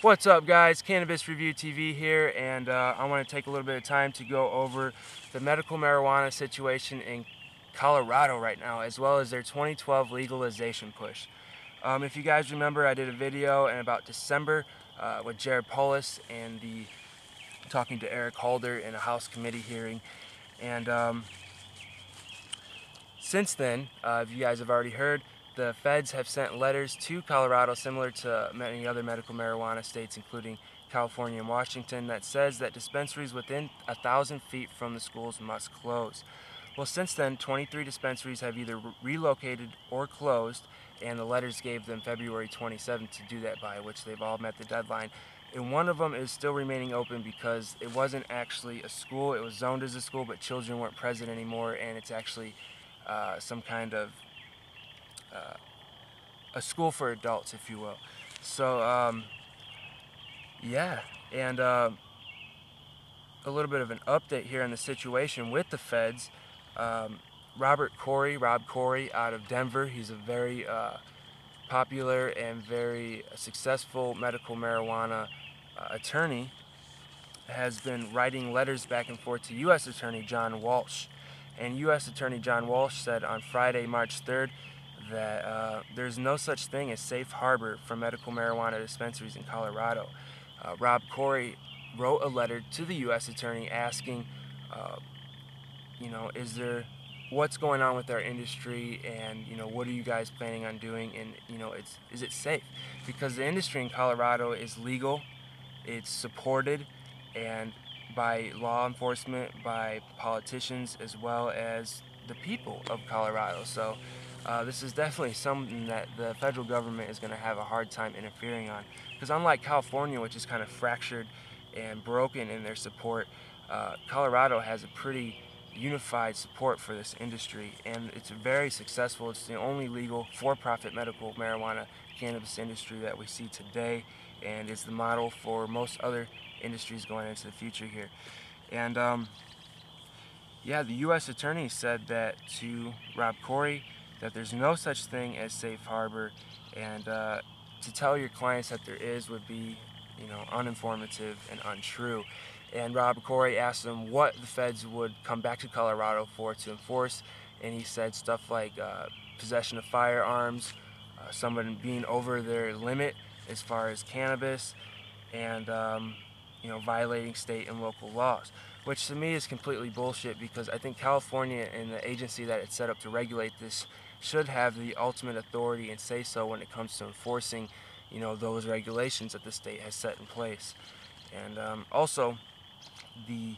What's up, guys? Cannabis Review TV here, and I want to take a little bit of time to go over the medical marijuana situation in Colorado right now, as well as their 2012 legalization push. If you guys remember, I did a video in about December with Jared Polis and talking to Eric Holder in a House committee hearing, and since then, if you guys have already heard, the feds have sent letters to Colorado, similar to many other medical marijuana states, including California and Washington, that says that dispensaries within 1,000 feet from the schools must close. Well, since then, 23 dispensaries have either relocated or closed, and the letters gave them February 27th to do that by, which they've all met the deadline. And one of them is still remaining open because it wasn't actually a school. It was zoned as a school, but children weren't present anymore, and it's actually some kind of a school for adults, if you will. So yeah, and a little bit of an update here on the situation with the feds. Rob Corey out of Denver, he's a very popular and very successful medical marijuana attorney, has been writing letters back and forth to U.S. Attorney John Walsh. And U.S. Attorney John Walsh said on Friday, March 3rd, that there's no such thing as safe harbor for medical marijuana dispensaries in Colorado. Rob Corey wrote a letter to the U.S. Attorney asking, what's going on with our industry, and what are you guys planning on doing, and is it safe? Because the industry in Colorado is legal, it's supported, and by law enforcement, by politicians, as well as the people of Colorado. So this is definitely something that the federal government is going to have a hard time interfering on. Because unlike California, which is kind of fractured and broken in their support, Colorado has a pretty unified support for this industry, and it's very successful. It's the only legal for-profit medical marijuana cannabis industry that we see today, and it's the model for most other industries going into the future here. And yeah, the U.S. Attorney said that to Rob Corey, that there's no such thing as safe harbor, and to tell your clients that there is would be, uninformative and untrue. And Rob Corey asked him what the feds would come back to Colorado for to enforce, and he said stuff like possession of firearms, someone being over their limit as far as cannabis, and violating state and local laws, which to me is completely bullshit, because I think California and the agency that it's set up to regulate this should have the ultimate authority and say so when it comes to enforcing those regulations that the state has set in place. And also the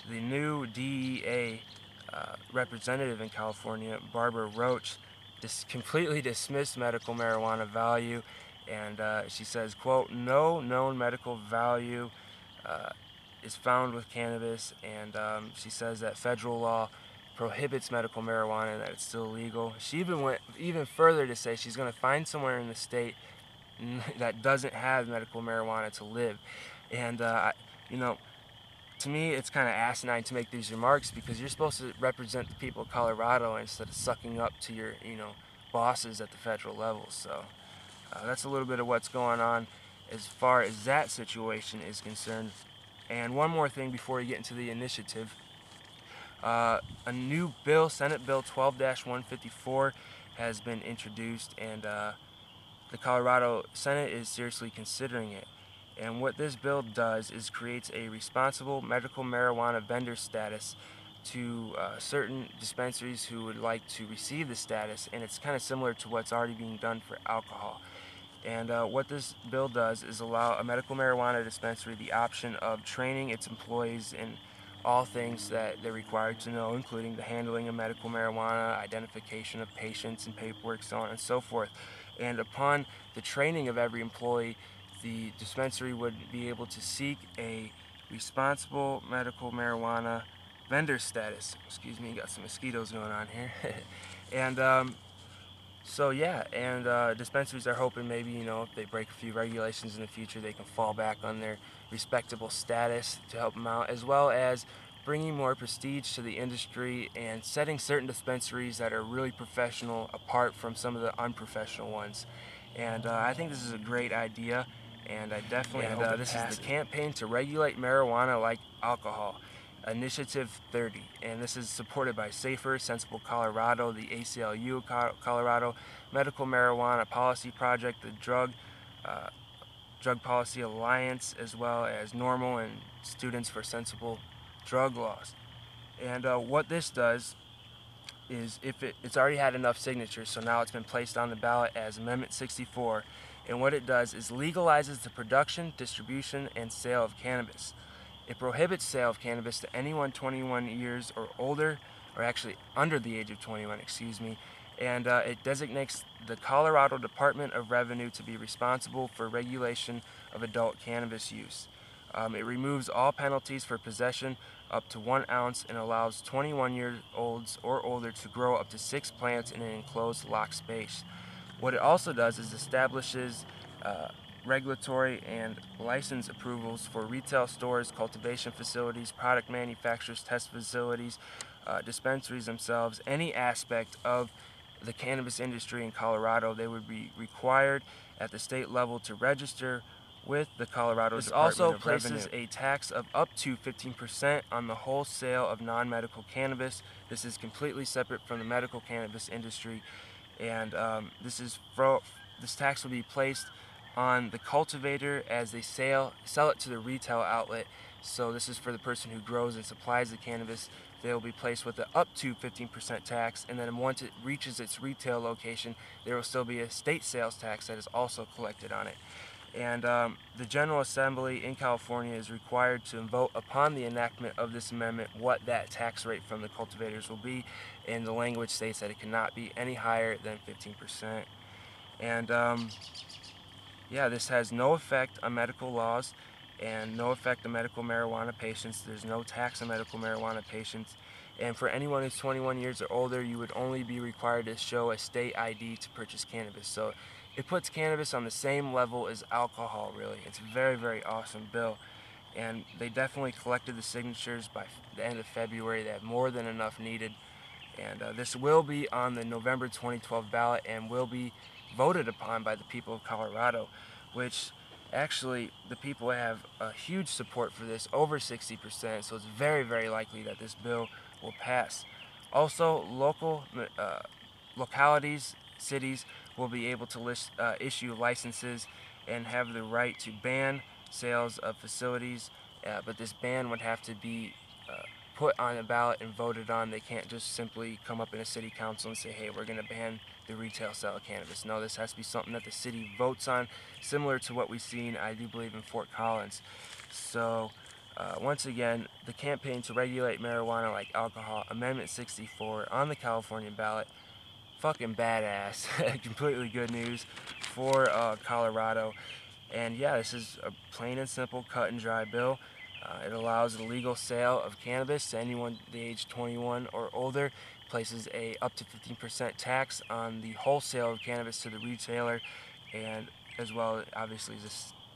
new DEA representative in California, Barbara Roach, completely dismissed medical marijuana value, and she says, quote, "No known medical value is found with cannabis," and she says that federal law prohibits medical marijuana and that it's still illegal. She even went even further to say she's going to find somewhere in the state that doesn't have medical marijuana to live. And to me, it's kind of asinine to make these remarks, because you're supposed to represent the people of Colorado instead of sucking up to your bosses at the federal level. So that's a little bit of what's going on as far as that situation is concerned. And one more thing before we get into the initiative. A new bill, Senate Bill 12-154, has been introduced, and the Colorado Senate is seriously considering it. And what this bill does is creates a responsible medical marijuana vendor status to certain dispensaries who would like to receive the status, and it's kind of similar to what's already being done for alcohol. And what this bill does is allow a medical marijuana dispensary the option of training its employees in all things that they're required to know, including the handling of medical marijuana, identification of patients and paperwork, so on and so forth. And upon the training of every employee, the dispensary would be able to seek a responsible medical marijuana vendor status. Excuse me, got some mosquitoes going on here. And so yeah, and dispensaries are hoping maybe, if they break a few regulations in the future, they can fall back on their respectable status to help them out, as well as bringing more prestige to the industry and setting certain dispensaries that are really professional apart from some of the unprofessional ones. And I think this is a great idea, and I definitely hope it passes. This is the campaign to regulate marijuana like alcohol, Initiative 30, and this is supported by Safer, Sensible Colorado, the ACLU of Colorado, Medical Marijuana Policy Project, the Drug Policy Alliance, as well as NORML and Students for Sensible Drug Laws. And what this does is, if it's already had enough signatures, so now it's been placed on the ballot as Amendment 64, and what it does is legalizes the production, distribution, and sale of cannabis. It prohibits sale of cannabis to anyone 21 years or older, or actually under the age of 21, excuse me, and it designates the Colorado Department of Revenue to be responsible for regulation of adult cannabis use. It removes all penalties for possession up to 1 ounce and allows 21-year-olds or older to grow up to 6 plants in an enclosed locked space. What it also does is establishes regulatory and license approvals for retail stores, cultivation facilities, product manufacturers, test facilities, dispensaries themselves, any aspect of the cannabis industry in Colorado. They would be required at the state level to register with the Colorado Department of Revenue. This also places a tax of up to 15% on the whole sale of non-medical cannabis. This is completely separate from the medical cannabis industry, and this tax will be placed on the cultivator as they sell it to the retail outlet. So this is for the person who grows and supplies the cannabis. They will be placed with the up to 15% tax, and then once it reaches its retail location, there will still be a state sales tax that is also collected on it. And the General Assembly in California is required to vote upon the enactment of this amendment what that tax rate from the cultivators will be, and the language states that it cannot be any higher than 15%. And yeah, this has no effect on medical laws and no effect on medical marijuana patients. There's no tax on medical marijuana patients. And for anyone who's 21 years or older, you would only be required to show a state ID to purchase cannabis. So it puts cannabis on the same level as alcohol, really. It's a very, very awesome bill. And they definitely collected the signatures by the end of February. They have more than enough needed. And this will be on the November 2012 ballot and will be voted upon by the people of Colorado, which actually the people have a huge support for this, over 60%, so it's very, very likely that this bill will pass. Also, localities, cities will be able to issue licenses and have the right to ban sales of facilities, but this ban would have to be put on a ballot and voted on. They can't just simply come up in a city council and say, hey, we're going to ban the retail sale of cannabis. No, this has to be something that the city votes on, similar to what we've seen, I do believe, in Fort Collins. So once again, the campaign to regulate marijuana like alcohol, Amendment 64 on the California ballot, fucking badass. Completely good news for Colorado. And yeah, this is a plain and simple, cut and dry bill. It allows the legal sale of cannabis to anyone the age 21 or older, places a up to 15% tax on the wholesale of cannabis to the retailer, and as well, obviously, the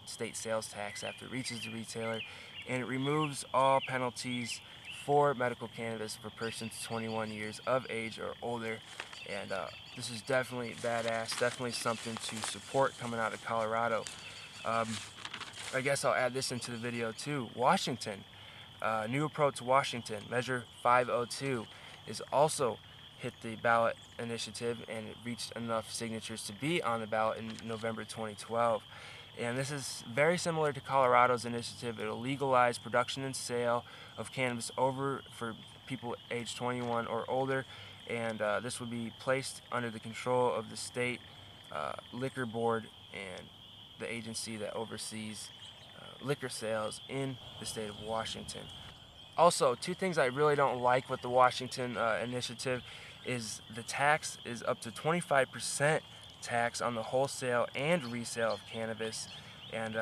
state sales tax after it reaches the retailer, and it removes all penalties for medical cannabis for persons 21 years of age or older. And this is definitely badass, definitely something to support coming out of Colorado. I guess I'll add this into the video too. Washington, new approach Washington, Measure 502, is also hit the ballot initiative, and it reached enough signatures to be on the ballot in November 2012. And this is very similar to Colorado's initiative. It will legalize production and sale of cannabis for people age 21 or older, and this would be placed under the control of the state liquor board and the agency that oversees liquor sales in the state of Washington. Also, two things I really don't like with the Washington initiative is the tax is up to 25% tax on the wholesale and resale of cannabis, and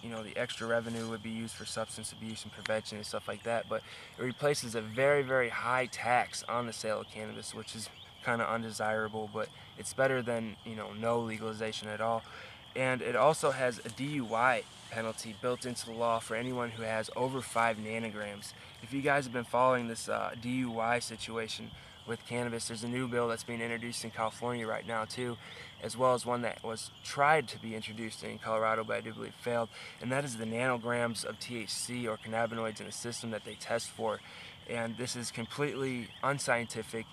you know, the extra revenue would be used for substance abuse and prevention and stuff like that, but it replaces a very, very high tax on the sale of cannabis, which is kind of undesirable, but it's better than, you know, no legalization at all. And it also has a DUI penalty built into the law for anyone who has over 5 nanograms. If you guys have been following this DUI situation with cannabis, there's a new bill that's being introduced in California right now too, as well as one that was tried to be introduced in Colorado, but I do believe failed, and that is the nanograms of THC or cannabinoids in the system that they test for. And this is completely unscientific,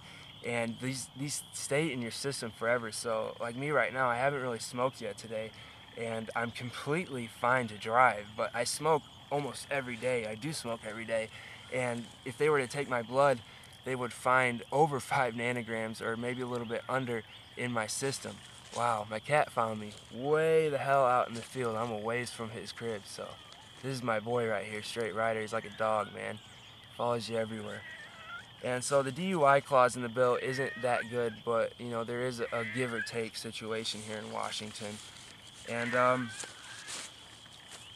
and these stay in your system forever. So like me right now, I haven't really smoked yet today, and I'm completely fine to drive, but I smoke almost every day. I do smoke every day, and if they were to take my blood, they would find over 5 nanograms, or maybe a little bit under, in my system. Wow, my cat found me way the hell out in the field. I'm a ways from his crib, so this is my boy right here, straight rider. He's like a dog, man. Follows you everywhere. And so the DUI clause in the bill isn't that good, but you know, there is a give or take situation here in Washington. And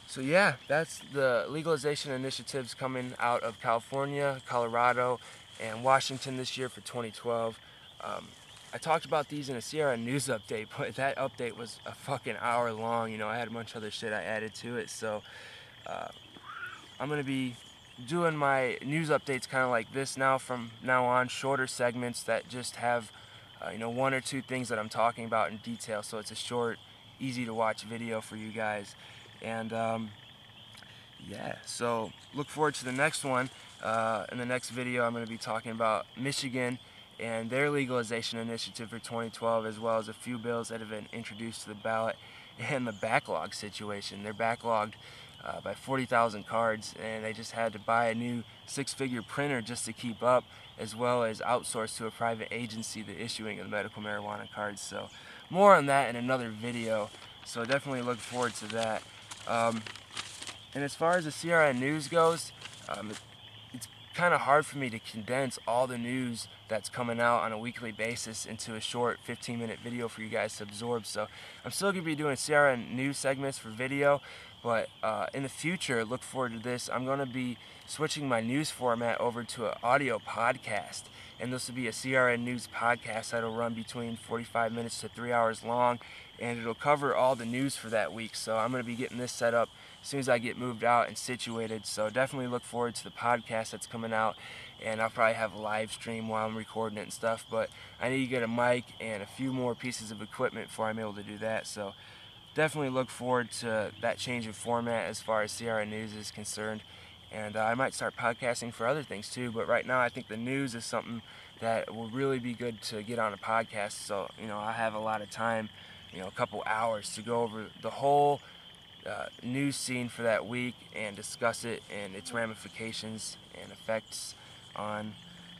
so yeah, that's the legalization initiatives coming out of California, Colorado, and Washington this year for 2012. I talked about these in a CRN news update, but that update was a fucking hour long. You know, I had a bunch of other shit I added to it, so I'm gonna be doing my news updates kind of like this now from now on, shorter segments that just have you know, 1 or 2 things that I'm talking about in detail, so it's a short, easy to watch video for you guys. And yeah, so look forward to the next one. In the next video, I'm going to be talking about Michigan and their legalization initiative for 2012, as well as a few bills that have been introduced to the ballot, and the backlog situation. They're backlogged by 40,000 cards, and they just had to buy a new 6-figure printer just to keep up, as well as outsource to a private agency the issuing of the medical marijuana cards. So more on that in another video, so definitely look forward to that. And as far as the CRN news goes, it's kind of hard for me to condense all the news that's coming out on a weekly basis into a short 15-minute video for you guys to absorb. So I'm still going to be doing CRN news segments for video, but in the future, look forward to this. I'm going to be switching my news format over to an audio podcast, and this will be a CRN news podcast that'll run between 45 minutes to 3 hours long, and it'll cover all the news for that week. So I'm going to be getting this set up as soon as I get moved out and situated. So definitely look forward to the podcast that's coming out, and I'll probably have a live stream while I'm recording it and stuff, but I need to get a mic and a few more pieces of equipment before I'm able to do that. So definitely look forward to that change of format as far as CRN News is concerned. And I might start podcasting for other things too, but right now I think the news is something that will really be good to get on a podcast. So, you know, I have a lot of time, you know, a couple hours to go over the whole news scene for that week and discuss it and its ramifications and effects on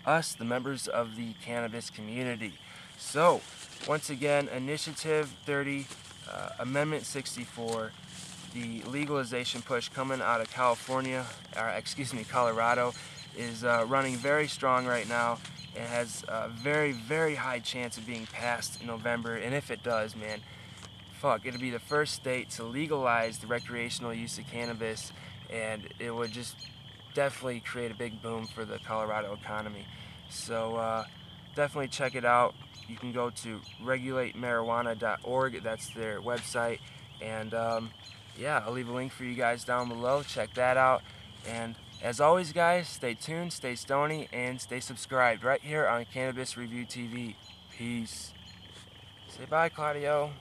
us, the members of the cannabis community. So, once again, Initiative 30, Amendment 64, the legalization push coming out of Colorado, is running very strong right now and has a very, very high chance of being passed in November. And if it does, man, fuck, it'll be the first state to legalize the recreational use of cannabis, and it would just definitely create a big boom for the Colorado economy. So definitely check it out. You can go to regulatemarijuana.org, that's their website, and yeah, I'll leave a link for you guys down below. Check that out, and as always, guys, stay tuned, stay stony, and stay subscribed right here on Cannabis Review TV. Peace. Say bye, Claudio.